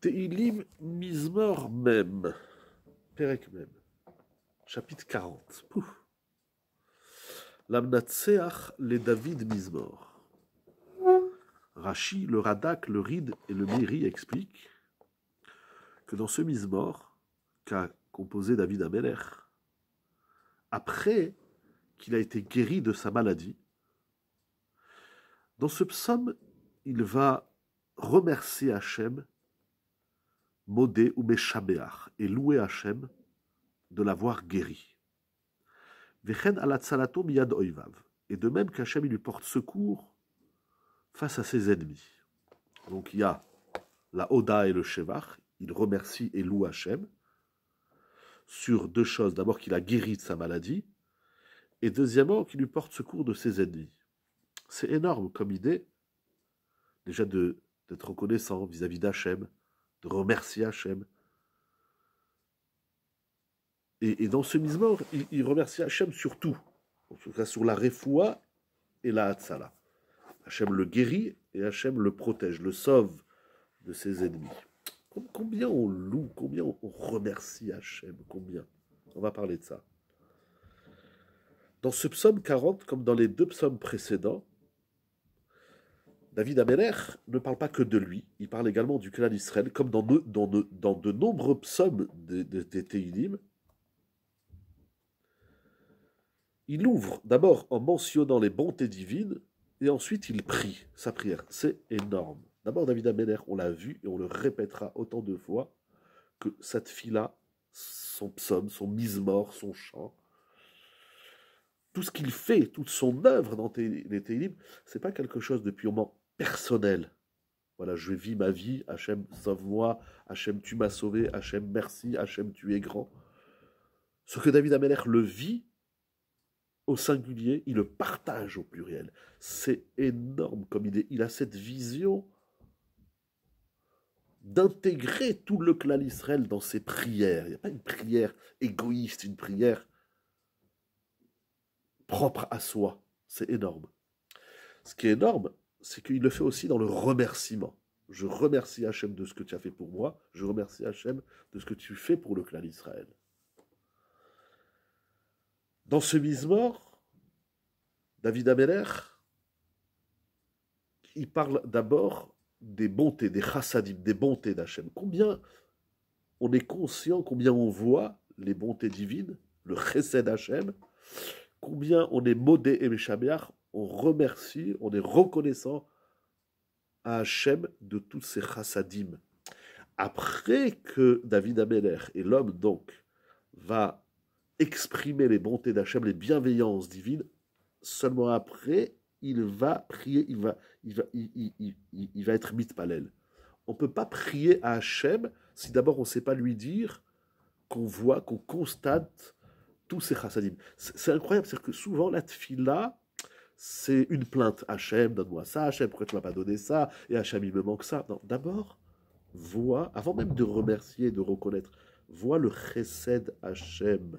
Teilim Mizmor Mem, Perek Mem, chapitre 40. Pouf. L'Amnatseach les David Mizmor. Rashi, le Radak, le Rid et le Miri expliquent que dans ce Mizmor qu'a composé David Amelech, après qu'il a été guéri de sa maladie, dans ce psaume, il va remercier Hachem, modé ou meshabeach, et louer Hachem de l'avoir guéri. Vechen alatzalato miyad oivav. Et de même qu'Hachem lui porte secours face à ses ennemis. Donc il y a la Oda et le Shevach, il remercie et loue Hachem sur deux choses. D'abord qu'il a guéri de sa maladie, et deuxièmement qu'il lui porte secours de ses ennemis. C'est énorme comme idée, déjà d'être reconnaissant vis-à-vis d'Hachem, de remercier Hachem. Et dans ce Mizmor, il remercie Hachem sur tout, en tout cas sur la Refoua et la Hatzala. Hachem le guérit et Hachem le protège, le sauve de ses ennemis. Combien on loue, combien on remercie Hachem, combien? On va parler de ça. Dans ce psaume 40, comme dans les deux psaumes précédents, David Amelech ne parle pas que de lui, il parle également du clan d'Israël, comme dans de nombreux psaumes des Teilim. Il ouvre d'abord en mentionnant les bontés divines, et ensuite il prie sa prière. C'est énorme. D'abord, David Amelech, on l'a vu, et on le répétera autant de fois, que cette fille-là, son psaume, son mizmor, son chant, tout ce qu'il fait, toute son œuvre dans les Teilim, c'est pas quelque chose de purement personnel. Voilà, je vis ma vie, Hachem, sauve-moi, Hachem, tu m'as sauvé, Hachem, merci, Hachem, tu es grand. Ce que David Amelech le vit au singulier, il le partage au pluriel. C'est énorme comme idée. Il a cette vision d'intégrer tout le clan d'Israël dans ses prières. Il n'y a pas une prière égoïste, une prière propre à soi. C'est énorme. Ce qui est énorme, c'est qu'il le fait aussi dans le remerciement. Je remercie Hachem de ce que tu as fait pour moi. Je remercie Hachem de ce que tu fais pour le clan d'Israël. Dans ce Mizmor, David Amelech, il parle d'abord des bontés, des chassadim, des bontés d'Hachem. Combien on est conscient, combien on voit les bontés divines, le chesed d'Hachem, combien on est modé et meshabeach, on remercie, on est reconnaissant à Hachem de tous ces chassadim. Après que David Amelech et l'homme donc va exprimer les bontés d'Hachem, les bienveillances divines, seulement après, il va prier, il va être mitpalel. On ne peut pas prier à Hachem si d'abord on ne sait pas lui dire qu'on voit, qu'on constate tous ces chassadim. C'est incroyable, c'est-à-dire que souvent la tfila, c'est une plainte. Hachem, donne-moi ça, Hachem, pourquoi tu ne m'as pas donné ça? Et Hachem, il me manque ça. Non, d'abord, vois, avant même de remercier, de reconnaître, vois le chesed Hachem.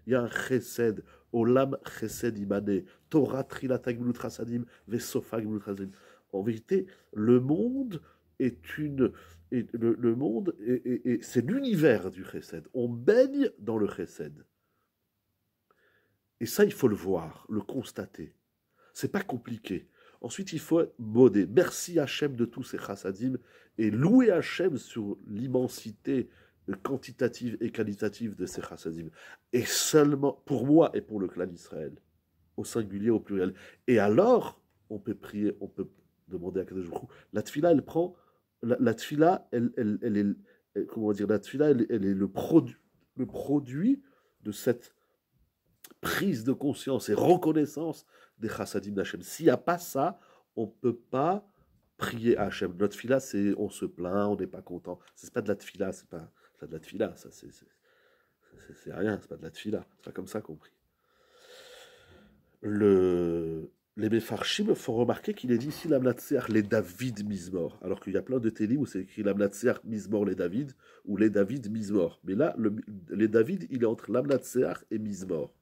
Il y a un chesed, olam chesed imane, Torah trilata gmilut chasadim, vesofa gmilut chasadim. En vérité, le monde est une... le monde, c'est l'univers du chesed. On baigne dans le chesed. Et ça, il faut le voir, le constater. C'est pas compliqué. Ensuite, il faut modé. Merci Hachem de tous ces chassadim et louer Hachem sur l'immensité quantitative et qualitative de ces chassadim. Et seulement pour moi et pour le clan d'Israël, au singulier, au pluriel. Et alors, on peut prier, on peut demander à Kadosh Baruch Hu. La tfila, elle prend... La tfila, elle est... Comment dire? La tfila, elle est le produit de cette prise de conscience et reconnaissance des chassadim d'Hachem. S'il n'y a pas ça, on ne peut pas prier à Hachem. Notre tfila, c'est on se plaint, on n'est pas content. C'est pas de la tfila, c'est pas de la tfila, ça c'est rien, c'est pas de la tfila. C'est pas comme ça qu'on prie. Les Mefarshim font remarquer qu'il est dit ici l'Amnatseach les David Mizmor, alors qu'il y a plein de télim où c'est écrit l'Amnatseach Mizmor les David ou les David Mizmor. Mais là, les David, il est entre l'Amnatseach et Mizmor.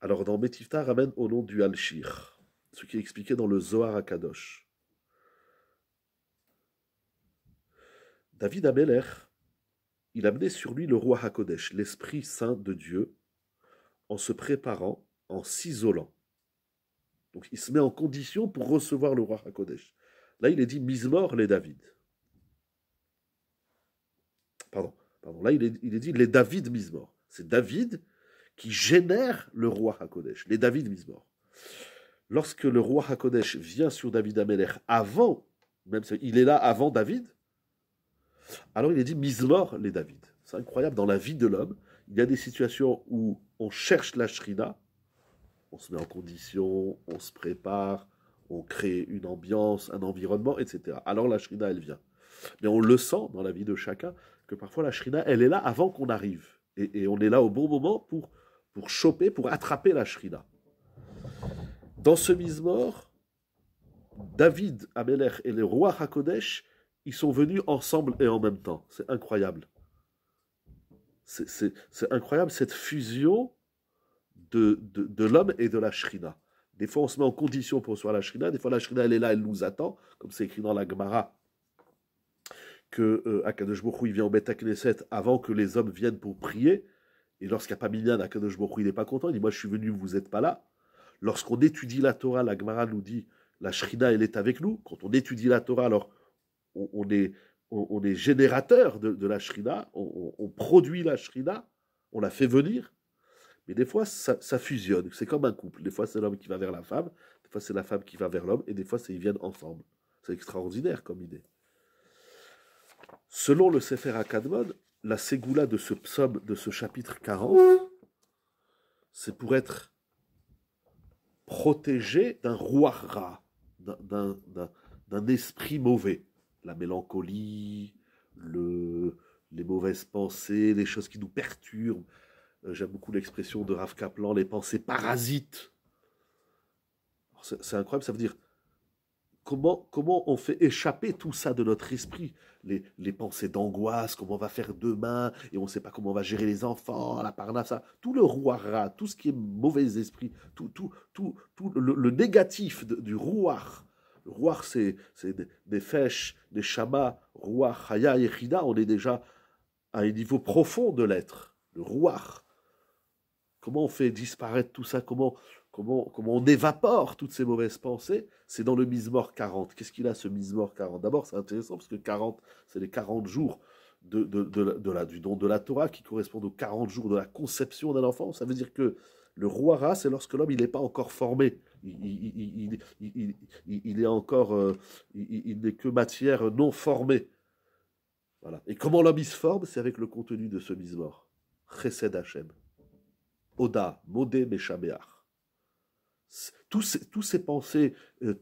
Alors dans Metifta ramène au nom du Al-Shir, ce qui est expliqué dans le Zohar HaKadosh. David Amelech, il amenait sur lui le roi HaKodesh, l'Esprit Saint de Dieu, en se préparant, en s'isolant. Donc il se met en condition pour recevoir le roi HaKodesh. Là, il est dit Mizmor les David. Pardon. Là, il est dit les David Mizmor. C'est David qui génère le roi HaKodesh, les David Mizmor. Lorsque le roi HaKodesh vient sur David Amelech avant, même il est là avant David, alors il est dit Mizmor les David. C'est incroyable, dans la vie de l'homme, il y a des situations où on cherche la shrina, on se met en condition, on se prépare, on crée une ambiance, un environnement, etc. Alors la shrina, elle vient. Mais on le sent dans la vie de chacun, que parfois la shrina, elle est là avant qu'on arrive. Et on est là au bon moment pour choper, pour attraper la shrina. Dans ce Mizmor, David Amelech et le roi HaKodesh, ils sont venus ensemble et en même temps. C'est incroyable. C'est incroyable cette fusion de l'homme et de la shrina. Des fois, on se met en condition pour recevoir la shrina. Des fois, la shrina, elle est là, elle nous attend, comme c'est écrit dans la Gemara, que Akadosh Baruch Hu, il vient au Beth Knesset avant que les hommes viennent pour prier. Et lorsqu'il n'y a pas minyan, Akadosh Baruch Hu, il n'est pas content. Il dit, moi, je suis venu, vous n'êtes pas là. Lorsqu'on étudie la Torah, la Gemara nous dit, la shrina, elle est avec nous. Quand on étudie la Torah, alors on est générateur de la shrina, on produit la shrina, on la fait venir. Mais des fois, ça fusionne. C'est comme un couple. Des fois, c'est l'homme qui va vers la femme, des fois, c'est la femme qui va vers l'homme, et des fois, ils viennent ensemble. C'est extraordinaire comme idée. Selon le Sefer HaKadmon, la ségoula de ce psaume, de ce chapitre 40, c'est pour être protégé d'un rouara, d'un esprit mauvais. La mélancolie, les mauvaises pensées, les choses qui nous perturbent. J'aime beaucoup l'expression de Rav Kaplan, les pensées parasites. C'est incroyable, ça veut dire comment on fait échapper tout ça de notre esprit, les pensées d'angoisse, comment on va faire demain, et on ne sait pas comment on va gérer les enfants, la parnassa, tout le rouara, tout ce qui est mauvais esprit, tout le négatif du rouar. Le rouar, c'est des fèches, des shamas, rouar, chaya, yechida, on est déjà à un niveau profond de l'être, le rouar. Comment on fait disparaître tout ça, comment on évapore toutes ces mauvaises pensées, c'est dans le Mizmor 40. Qu'est-ce qu'il a ce Mizmor 40? D'abord, c'est intéressant parce que 40, c'est les 40 jours du don de la Torah qui correspondent aux 40 jours de la conception d'un enfant. Ça veut dire que le Rouara, c'est lorsque l'homme n'est pas encore formé. Il est encore, il n'est que matière non formée. Voilà. Et comment l'homme il se forme? C'est avec le contenu de ce Mizmor. Chesed Hashem. Oda, Modé, Meshameach. Tous ces pensées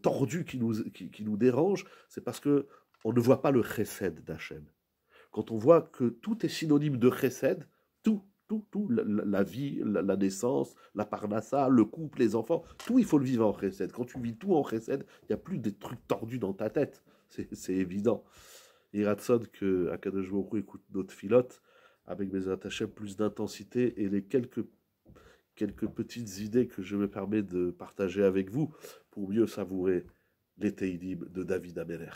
tordues qui nous dérangent, c'est parce que on ne voit pas le chesed d'Hachem. Quand on voit que tout est synonyme de chesed, tout, la vie, la naissance, la parnassa, le couple, les enfants, tout il faut le vivre en chesed. Quand tu vis tout en chesed, il n'y a plus des trucs tordus dans ta tête. C'est évident. Iratson que Akadosh Baruch Hu écoute notre filote avec mes attachés plus d'intensité et les quelques petites idées que je me permets de partager avec vous pour mieux savourer les Teilim de David Amelech.